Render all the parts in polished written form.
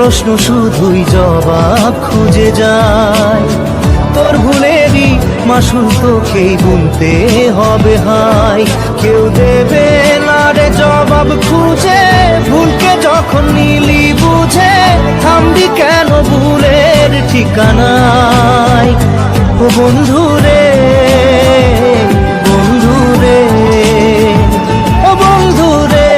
প্রশ্ন শুধুই জবাব খুঁজে যায়। তোর ভুলেরই মাসুল তোকেই গুনতে হবে হাই, কেউ দেবে না রে জবাব খুঁজে। ভুলকে যখন নিলি বুঝে, থামবি কেন ভুলের ঠিকানায়? ও বন্ধু রে, বন্ধু রে, ও বন্ধু রে।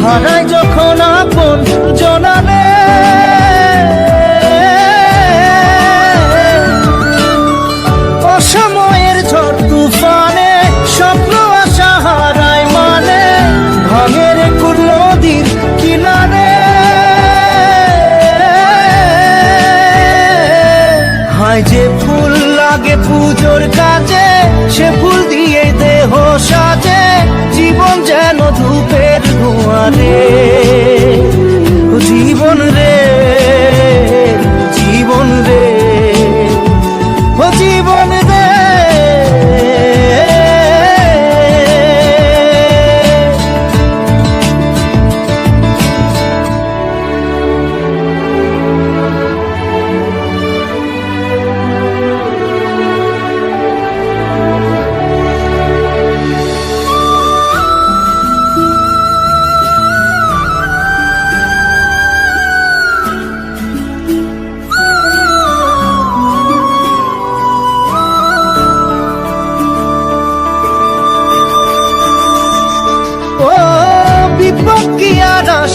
হারায় যখন আপন জনালে, অসময়ের ঝড় তুফানে স্বপ্ন আশা হারায় মানে, ভাঙের কুল নদীর কিনারে। হায় যে ফুল লাগে পুজোর কাজে, সে ফুল দিয়ে দেহ সাজে। জীবন যেন ধূপের ধোঁয়ারে, জীবন রে, জীবন রে, ও জীবন রে।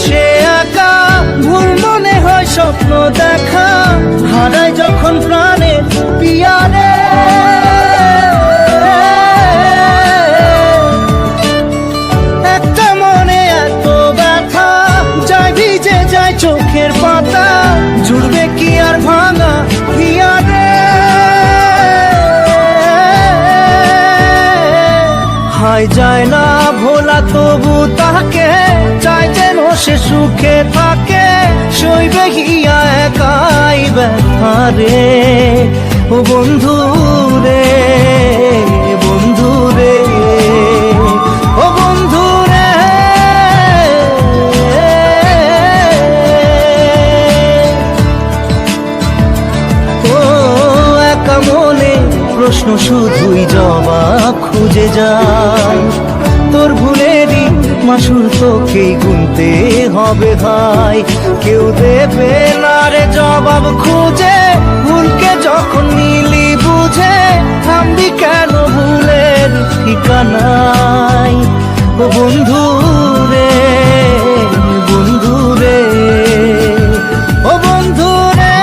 সে একা ভুল মনে হয় স্বপ্ন দেখা, হারায় যখন প্রাণে পিয়ারে। একটা মনে এত ব্যথা, যায় ভিজে যায় চোখের পাতা, জুড়বে কি আর ভাঙা হিয়ারে? হায় যায় না ভোলা তবু তাকে, চাই যেন সে সুখে থাকে। সইবে হিয়া একাই ব্যথা রে, ও বন্ধু রে, বন্ধু রে, ও বন্ধু রে। ও একা মনে প্রশ্ন শুধুই জবাব খুঁজে যায়। তোর ভুলেরই মাসুল তোকেই গুনতে হবে ভাই, কেউ দেবে না রে জবাব খুঁজে। ভুলকে যখন নিলি বুঝে, থামবি কেন ভুলের ঠিকানায়? ও বন্ধু রে, বন্ধু রে, ও বন্ধু রে।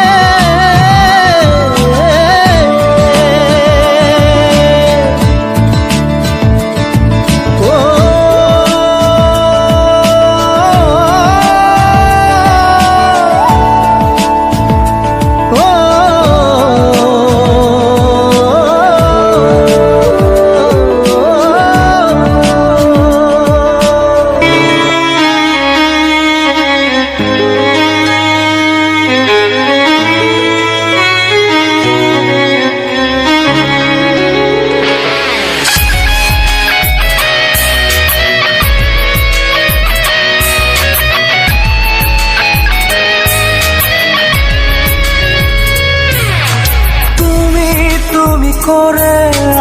করে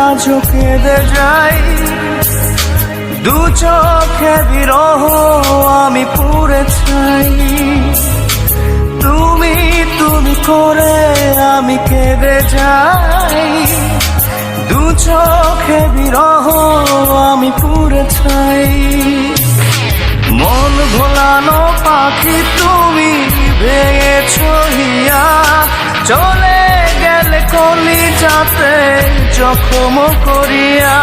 আজও কেঁদে যাই, দু চোখে বিরহ আমি পুড়ে ছাই। তুমি তুমি করে আমি কেঁদে যাই, দু চোখে বিরহ আমি পুড়ে ছাই। মন ভোলানো পাখি তুমি ভেঙেছ হিয়া, চলে গেলে কলিজাতে জখম করিয়া,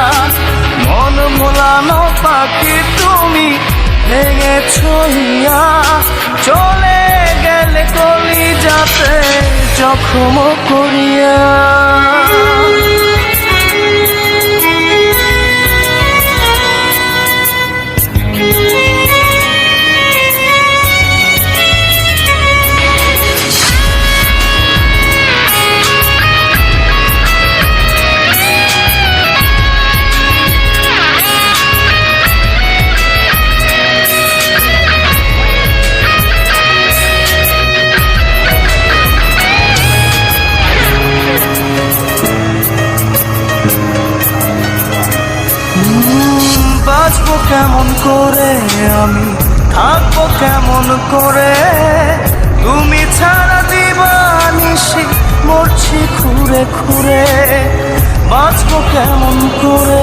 মন ভোলানো পাখি তুমি ভেঙেছ হিয়া। চলে গেলে কলিজাতে জখম করিয়া। বাঁচবো কেমন করে আমি, থাকবো কেমন করে, তুমি ছাড়া দিবানিশি মরছি খুঁড়ে খুঁড়ে। বাঁচবো কেমন করে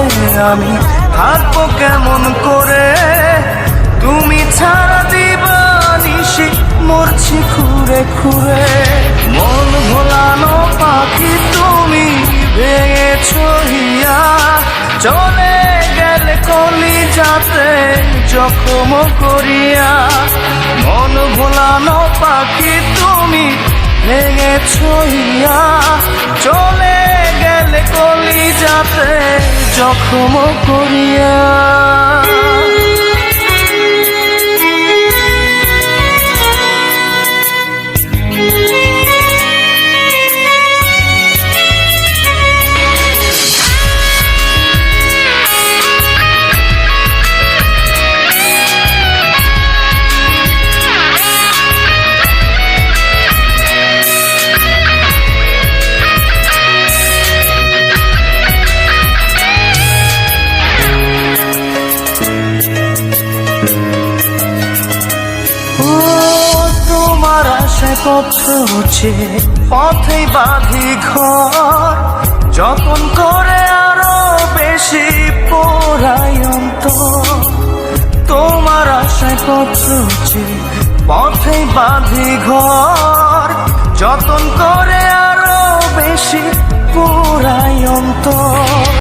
আমি, থাকবো কেমন করে, তুমি ছাড়া দিবানিশি মরছি খুঁড়ে খুঁড়ে। মন ভোলানো পাখি তুমি ভেঙেছ হিয়া। চলে গেলে কলিজাতে জখম করিয়া, মন ভোলানো পাখি তুমি ভেঙেছ হিয়া। চলে গেলে কলিজাতে জখম করিয়া। তোমার আশায় পথ হচ্ছে পথেই বাঁধি ঘর, যতন করে আরো বেশি পোড়াই অন্তর। তোমার আশায় পথ হচ্ছে পথেই বাঁধি ঘর, যতন করে আরো বেশি পোড়াই অন্তর।